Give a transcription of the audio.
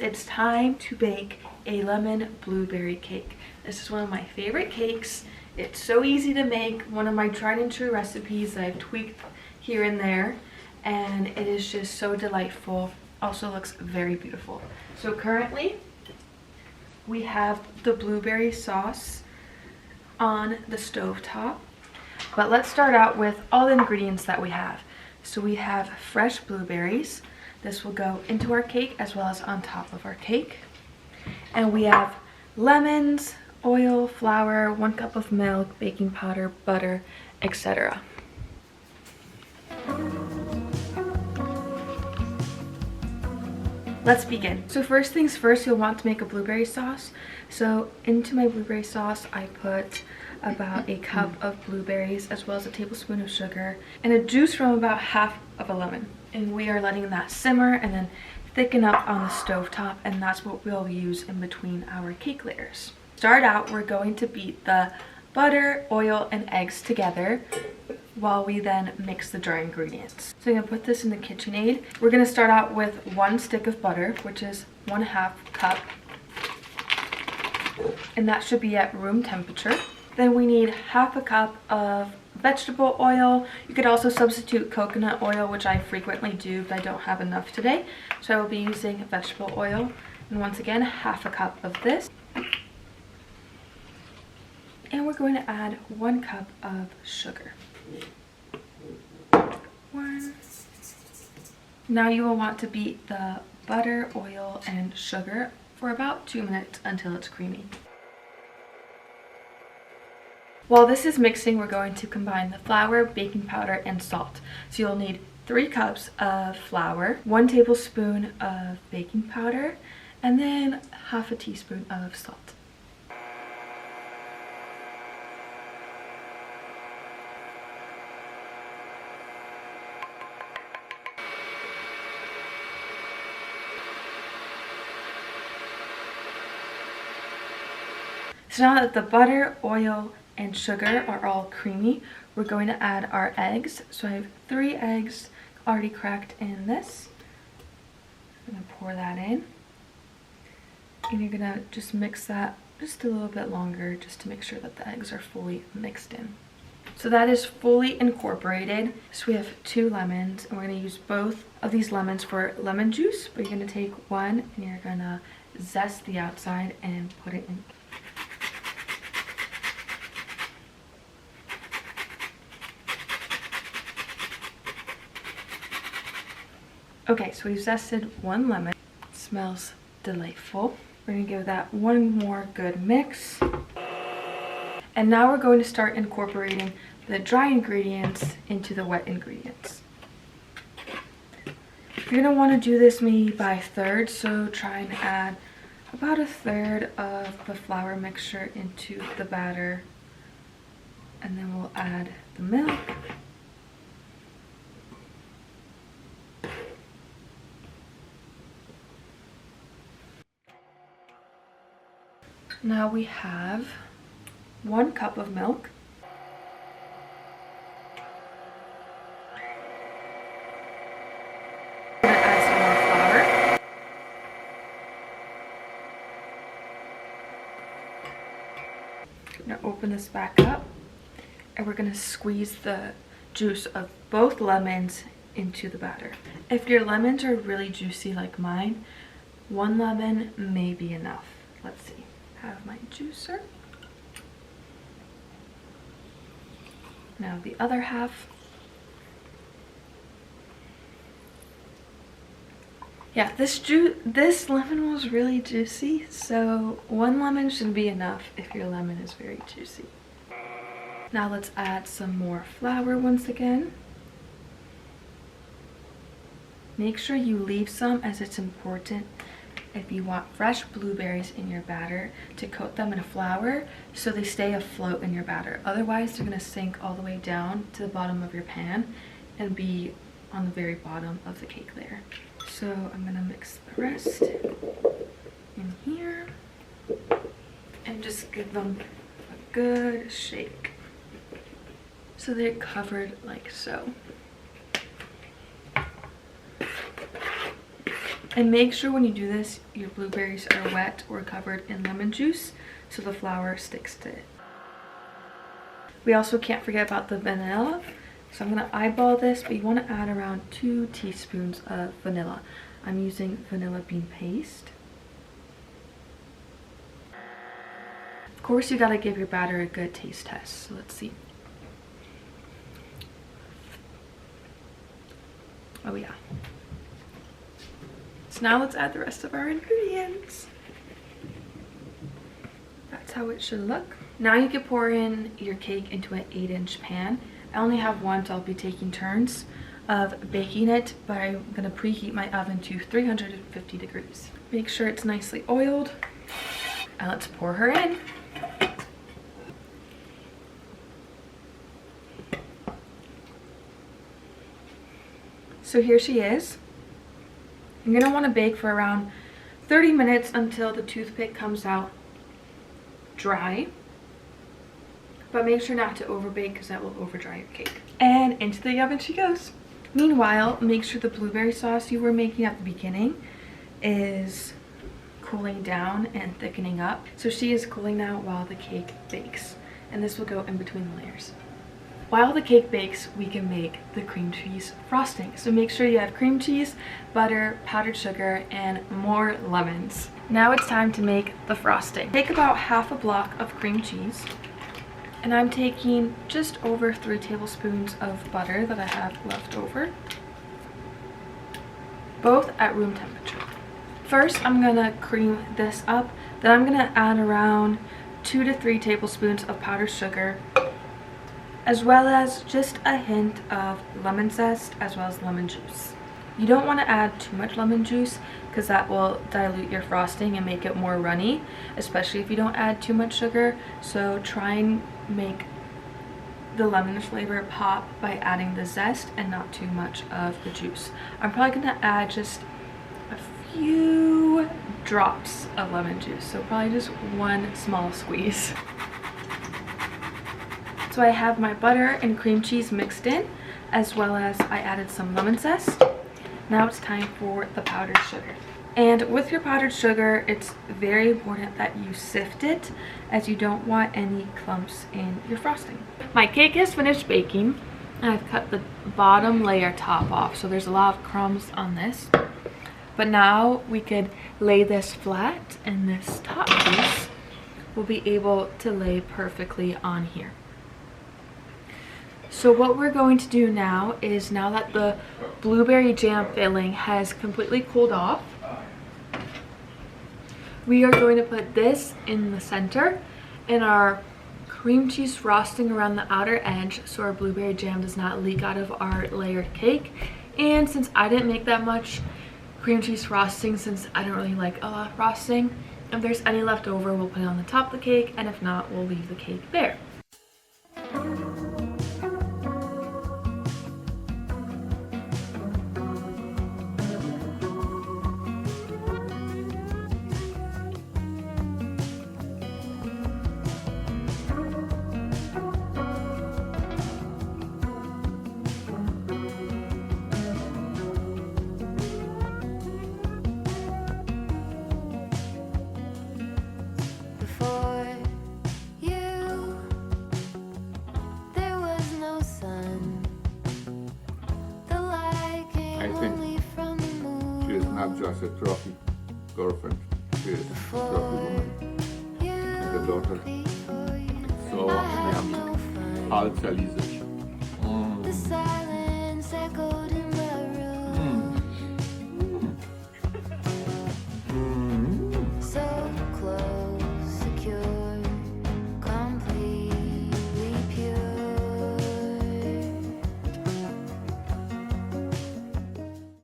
It's time to bake a lemon blueberry cake. This is one of my favorite cakes. It's so easy to make, one of my tried and true recipes that I've tweaked here and there, and it is just so delightful. Also looks very beautiful. So currently we have the blueberry sauce on the stove top, but let's start out with all the ingredients that we have. So we have fresh blueberries. This will go into our cake as well as on top of our cake. And we have lemons, oil, flour, 1 cup of milk, baking powder, butter, etc. Let's begin. So first things first, you'll want to make a blueberry sauce. So into my blueberry sauce, I put about 1 cup of blueberries as well as a tablespoon of sugar and a juice from about half of a lemon. And we are letting that simmer and then thicken up on the stove top, and that's what we'll use in between our cake layers. Start out, we're going to beat the butter, oil, and eggs together while we then mix the dry ingredients. So I'm gonna put this in the KitchenAid. We're gonna start out with 1 stick of butter, which is 1/2 cup, and that should be at room temperature. Then we need 1/2 cup of vegetable oil. You could also substitute coconut oil, which I frequently do, but I don't have enough today. So I will be using vegetable oil. And once again, 1/2 cup of this. And we're going to add 1 cup of sugar. 1. Now you will want to beat the butter, oil, and sugar for about 2 minutes until it's creamy. While this is mixing, we're going to combine the flour, baking powder, and salt. So you'll need 3 cups of flour, 1 tablespoon of baking powder, and then 1/2 teaspoon of salt. So now that the butter, oil, and sugar are all creamy, we're going to add our eggs. So I have 3 eggs already cracked in this. I'm going to pour that in. And you're going to just mix that just a little bit longer just to make sure that the eggs are fully mixed in. So that is fully incorporated. So we have 2 lemons, and we're going to use both of these lemons for lemon juice. But you're going to take one and you're going to zest the outside and put it in. Okay, so we've zested 1 lemon. It smells delightful. We're gonna give that 1 more good mix. And now we're going to start incorporating the dry ingredients into the wet ingredients. You're gonna wanna do this maybe by thirds, so try and add about 1/3 of the flour mixture into the batter. And then we'll add the milk. Now we have 1 cup of milk. I'm going to add some more flour. I'm going to open this back up, and we're going to squeeze the juice of both lemons into the batter. If your lemons are really juicy like mine, 1 lemon may be enough. Let's see. Have my juicer. Now the other half. Yeah, this lemon was really juicy, so 1 lemon should be enough if your lemon is very juicy. Now let's add some more flour once again. Make sure you leave some, as it's important if you want fresh blueberries in your batter to coat them in flour so they stay afloat in your batter. Otherwise, they're going to sink all the way down to the bottom of your pan and be on the very bottom of the cake layer. So I'm going to mix the rest in here and just give them a good shake so they're covered like so. And make sure when you do this, your blueberries are wet or covered in lemon juice so the flour sticks to it. We also can't forget about the vanilla. So I'm going to eyeball this, but you want to add around 2 teaspoons of vanilla. I'm using vanilla bean paste. Of course, you got to give your batter a good taste test. So let's see. Oh yeah. So now let's add the rest of our ingredients. That's how it should look. Now you can pour in your cake into an 8-inch pan. I only have one, so I'll be taking turns of baking it, but I'm gonna preheat my oven to 350 degrees. Make sure it's nicely oiled, and let's pour her in. So here she is. You're gonna wanna bake for around 30 minutes until the toothpick comes out dry. But make sure not to overbake because that will over dry your cake. And into the oven she goes. Meanwhile, make sure the blueberry sauce you were making at the beginning is cooling down and thickening up. So she is cooling now while the cake bakes. And this will go in between the layers. While the cake bakes, we can make the cream cheese frosting. So make sure you have cream cheese, butter, powdered sugar, and more lemons. Now it's time to make the frosting. Take about half a block of cream cheese. And I'm taking just over 3 tablespoons of butter that I have left over, both at room temperature. First, I'm gonna cream this up. Then I'm gonna add around 2 to 3 tablespoons of powdered sugar, as well as just a hint of lemon zest, as well as lemon juice. You don't want to add too much lemon juice because that will dilute your frosting and make it more runny, especially if you don't add too much sugar. So try and make the lemon flavor pop by adding the zest and not too much of the juice. I'm probably going to add just a few drops of lemon juice, so probably just 1 small squeeze. So I have my butter and cream cheese mixed in, as well as I added some lemon zest. Now it's time for the powdered sugar. And with your powdered sugar, it's very important that you sift it, as you don't want any clumps in your frosting. My cake is finished baking, and I've cut the bottom layer top off, so there's a lot of crumbs on this. But now we could lay this flat, and this top piece will be able to lay perfectly on here. So what we're going to do now is, now that the blueberry jam filling has completely cooled off, we are going to put this in the center and our cream cheese frosting around the outer edge so our blueberry jam does not leak out of our layered cake. And since I didn't make that much cream cheese frosting, since I don't really like a lot of frosting, if there's any left over, we'll put it on the top of the cake, and if not, we'll leave the cake there. Not just a trophy girlfriend, she is a trophy woman and a daughter. So, wir haben Halbzeit